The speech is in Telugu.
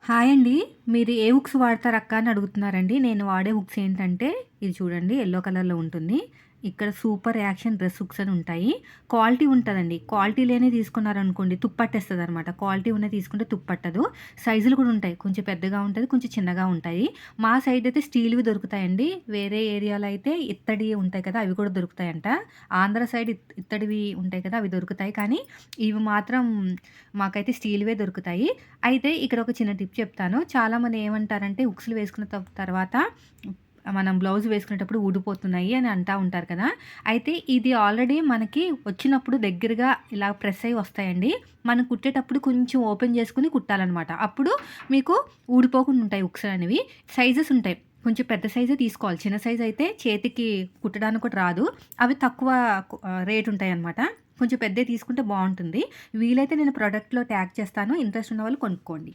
హాయ్ అండి. మీరు ఏ హుక్స్ వాడతారక్కా అని అడుగుతున్నారండి. నేను వాడే హుక్స్ ఏంటంటే, ఇది చూడండి యెల్లో కలర్‌లో ఉంటుంది. ఇక్కడ సూపర్ యాక్షన్ డ్రెస్ హుక్స్ అని ఉంటాయి. క్వాలిటీ ఉంటదండి. క్వాలిటీ లేనివి తీసుకున్నారనుకోండి తుప్పట్టేస్తదనమాట. క్వాలిటీ ఉన్నయి తీసుకుంటే తుప్పట్టదు. సైజులు కూడా ఉంటాయి. కొంచెం పెద్దగా ఉంటది. కొంచెం చిన్నగా ఉంటాయి. మా సైడ్ అయితే స్టీల్‌వి దొరుకుతాయండి. వేరే ఏరియాలో అయితే ఇత్తడియి ఉంటాయి కదా! అవి కూడా దొరుకుతాయంట. ఆంధ్ర సైడ్ ఇత్తడివి ఉంటాయి కదా! అవి దొరుకుతాయి. కానీ ఇవి మాత్రం మాకైతే స్టీల్‌వే దొరుకుతాయి. అయితే ఇక్కడ ఒక చిన్న టిప్ చెప్తాను. చాలామంది ఏమంటారంటే హుక్స్‌లు వేసుకున్న తర్వాత మనం బ్లౌజ్ వేసుకునేటప్పుడు ఊడిపోతున్నాయి అని అంటా ఉంటారు కదా! అయితే ఇది ఆల్రెడీ మనకి వచ్చినప్పుడు దగ్గరగా ఇలా ప్రెస్ అయ్యి వస్తాయండి. మనం కుట్టేటప్పుడు కొంచెం ఓపెన్ చేసుకొని కుట్టాలనమాట. అప్పుడు మీకు ఊడిపోకుండా ఉంటాయి హుక్స్ అనేవి. సైజెస్ ఉంటాయి. కొంచెం పెద్ద సైజే తీసుకోవాలి. చిన్న సైజ్ అయితే చేతికి కుట్టడానికి కూడా రాదు. అవి తక్కువ రేట్ ఉంటాయన్నమాట. కొంచెం పెద్దయి తీసుకుంటే బావుంటుంది. వీలైతే నేను ప్రొడక్ట్‌లో ట్యాగ్ చేస్తాను. ఇంట్రెస్ట్ ఉన్నవాళ్ళు కొనుక్కోండి.